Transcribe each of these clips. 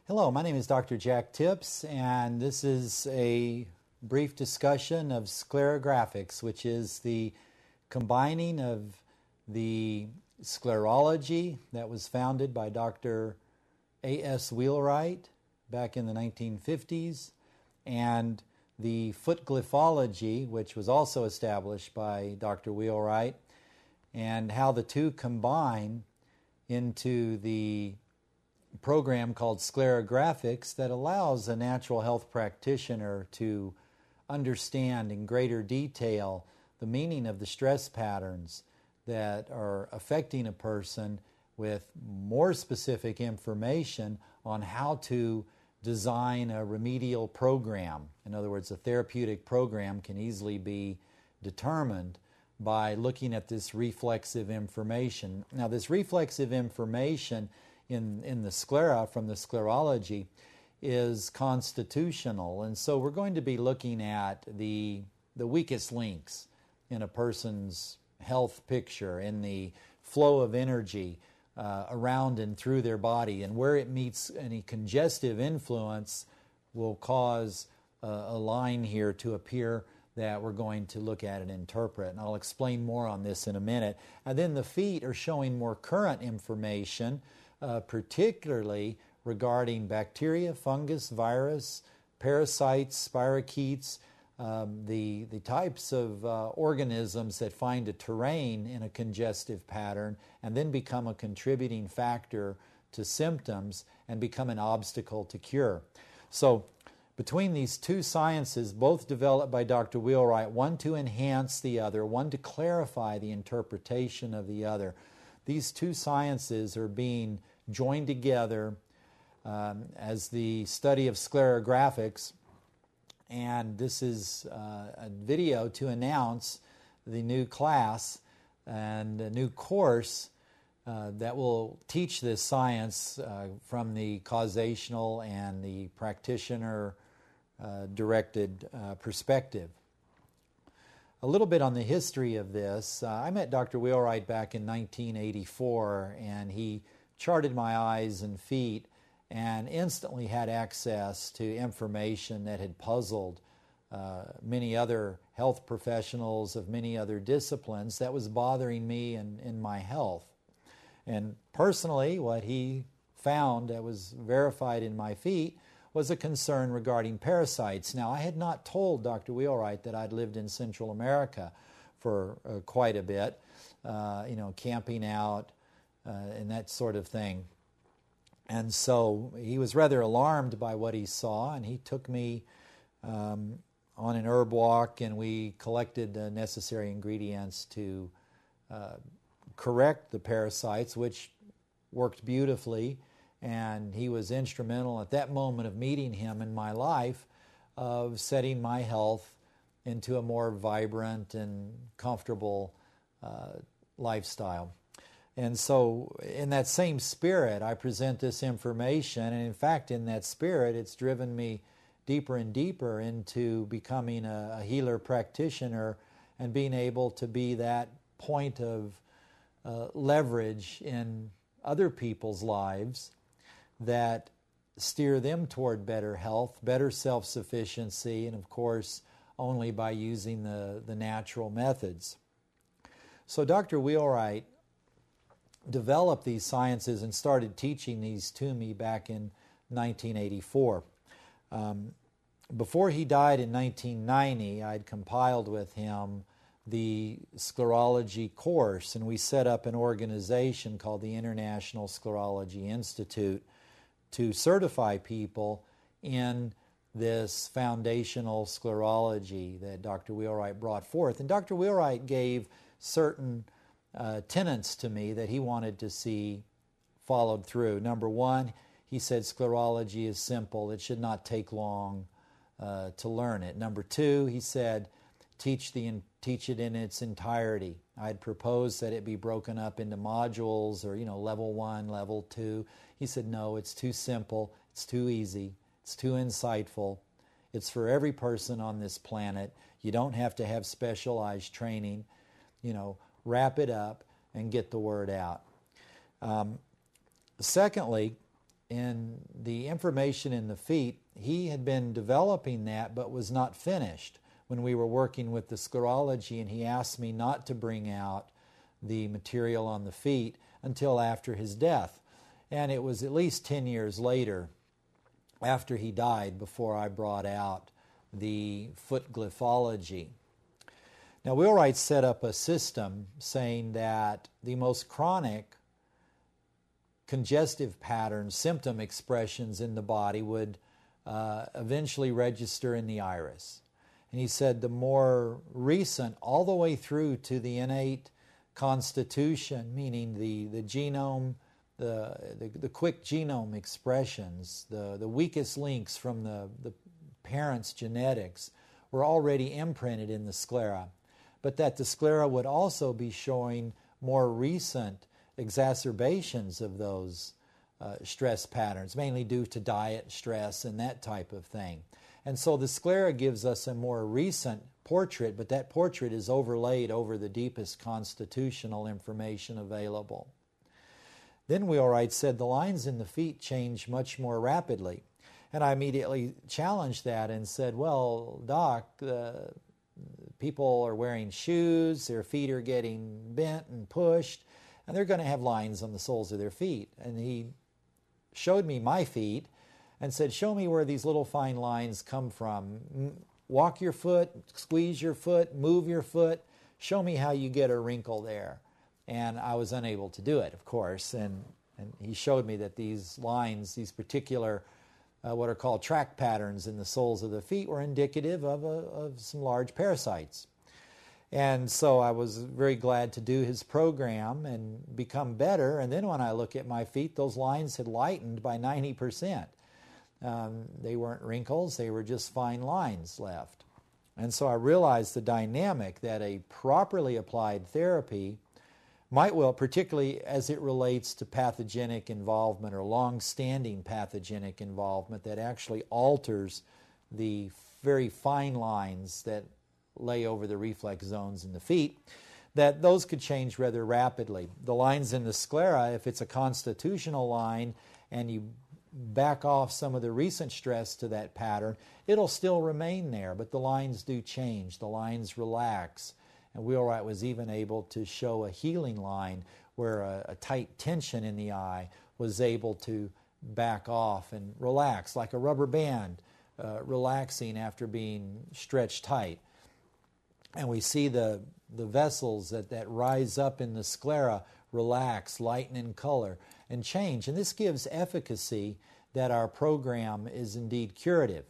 Hello, my name is Dr. Jack Tips, and this is a brief discussion of Scleragraphics, which is the combining of the sclerology that was founded by Dr. A.S. Wheelwright back in the 1950s, and the foot glyphology, which was also established by Dr. Wheelwright, and how the two combine into the program called Scleragraphics that allows a natural health practitioner to understand in greater detail the meaning of the stress patterns that are affecting a person, with more specific information on how to design a remedial program. In other words, a therapeutic program can easily be determined by looking at this reflexive information. Now, this reflexive information in the sclera, from the sclerology, is constitutional. And so we're going to be looking at the weakest links in a person's health picture, in the flow of energy around and through their body, and where it meets any congestive influence will cause a line here to appear that we're going to look at and interpret. And I'll explain more on this in a minute. And then the feet are showing more current information, particularly regarding bacteria, fungus, virus, parasites, spirochetes, the types of organisms that find a terrain in a congestive pattern and then become a contributing factor to symptoms and become an obstacle to cure. So between these two sciences, both developed by Dr. Wheelwright, one to enhance the other, one to clarify the interpretation of the other, these two sciences are being joined together as the study of sclerographics, and this is a video to announce the new class and a new course that will teach this science from the causational and the practitioner directed perspective. A little bit on the history of this. I met Dr. Wheelwright back in 1984, and he charted my eyes and feet and instantly had access to information that had puzzled many other health professionals of many other disciplines that was bothering me in my health. And personally, what he found that was verified in my feet was a concern regarding parasites. Now, I had not told Dr. Wheelwright that I'd lived in Central America for quite a bit, camping out and that sort of thing. And so he was rather alarmed by what he saw, and he took me on an herb walk, and we collected the necessary ingredients to correct the parasites, which worked beautifully. And he was instrumental at that moment of meeting him in my life of setting my health into a more vibrant and comfortable lifestyle. And so in that same spirit, I present this information, and in fact, in that spirit, it's driven me deeper and deeper into becoming a healer practitioner and being able to be that point of leverage in other people's lives that steer them toward better health, better self-sufficiency, and of course, only by using the natural methods. So Dr. Wheelwright developed these sciences and started teaching these to me back in 1984. Before he died in 1990, I'd compiled with him the sclerology course, and we set up an organization called the International Sclerology Institute to certify people in this foundational sclerology that Dr. Wheelwright brought forth. And Dr. Wheelwright gave certain tenets to me that he wanted to see followed through. Number one, he said sclerology is simple. It should not take long to learn it. Number two, he said teach it in its entirety. I'd proposed that it be broken up into modules or, level 1, level 2. He said, no, it's too simple, it's too easy, it's too insightful. It's for every person on this planet. You don't have to have specialized training. Wrap it up and get the word out. Secondly, in the information in the feet, he had been developing that but was not finished when we were working with the sclerology, and he asked me not to bring out the material on the feet until after his death. And it was at least 10 years later, after he died, before I brought out the foot glyphology. Now, Wheelwright set up a system saying that the most chronic congestive patterns, symptom expressions in the body would eventually register in the iris. And he said the more recent, all the way through to the innate constitution, meaning the genome, the quick genome expressions, the weakest links from the parents' genetics were already imprinted in the sclera, but that the sclera would also be showing more recent exacerbations of those stress patterns, mainly due to diet, stress, and that type of thing. And so the sclera gives us a more recent portrait, but that portrait is overlaid over the deepest constitutional information available. Then Wheelwright said the lines in the feet change much more rapidly. And I immediately challenged that and said, well, Doc, people are wearing shoes, their feet are getting bent and pushed, and they're going to have lines on the soles of their feet. And he showed me my feet and said, show me where these little fine lines come from. Walk your foot, squeeze your foot, move your foot. Show me how you get a wrinkle there. And I was unable to do it, of course. And he showed me that these lines, these particular what are called track patterns in the soles of the feet, were indicative of some large parasites. And so I was very glad to do his program and become better. And then when I look at my feet, those lines had lightened by 90%. They weren't wrinkles, they were just fine lines left. And so I realized the dynamic that a properly applied therapy might well, particularly as it relates to pathogenic involvement or long-standing pathogenic involvement that actually alters the very fine lines that lay over the reflex zones in the feet, that those could change rather rapidly. The lines in the sclera, if it's a constitutional line and you back off some of the recent stress to that pattern, it'll still remain there, but the lines do change, the lines relax. And Wheelwright was even able to show a healing line where a tight tension in the eye was able to back off and relax, like a rubber band relaxing after being stretched tight. And we see the vessels that rise up in the sclera relax, lighten in color, and change. And this gives efficacy that our program is indeed curative.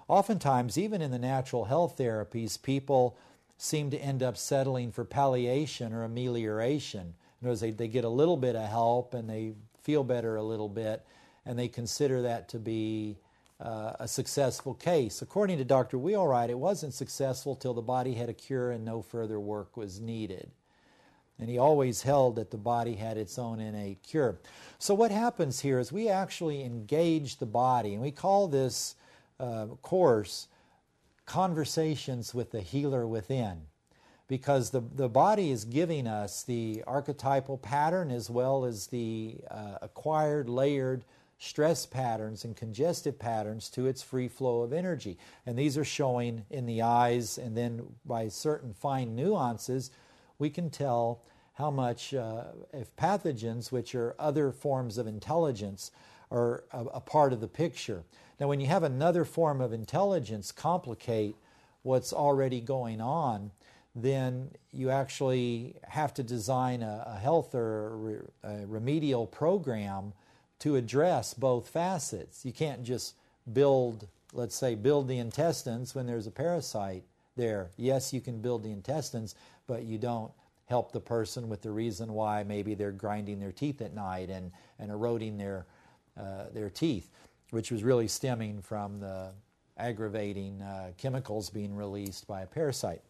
Oftentimes, even in the natural health therapies, people seem to end up settling for palliation or amelioration. In other words, they get a little bit of help and they feel better a little bit, and they consider that to be a successful case. According to Dr. Wheelwright, it wasn't successful till the body had a cure and no further work was needed. And he always held that the body had its own innate cure. So what happens here is we actually engage the body, and we call this course Conversations with the Healer Within, because the body is giving us the archetypal pattern as well as the acquired layered stress patterns and congestive patterns to its free flow of energy. And these are showing in the eyes, and then by certain fine nuances we can tell how much if pathogens, which are other forms of intelligence, are a part of the picture. Now, when you have another form of intelligence complicate what's already going on, then you actually have to design a health or a remedial program to address both facets. You can't just build, let's say, build the intestines when there's a parasite there. Yes, you can build the intestines, but you don't help the person with the reason why maybe they're grinding their teeth at night and eroding their teeth, which was really stemming from the aggravating chemicals being released by a parasite.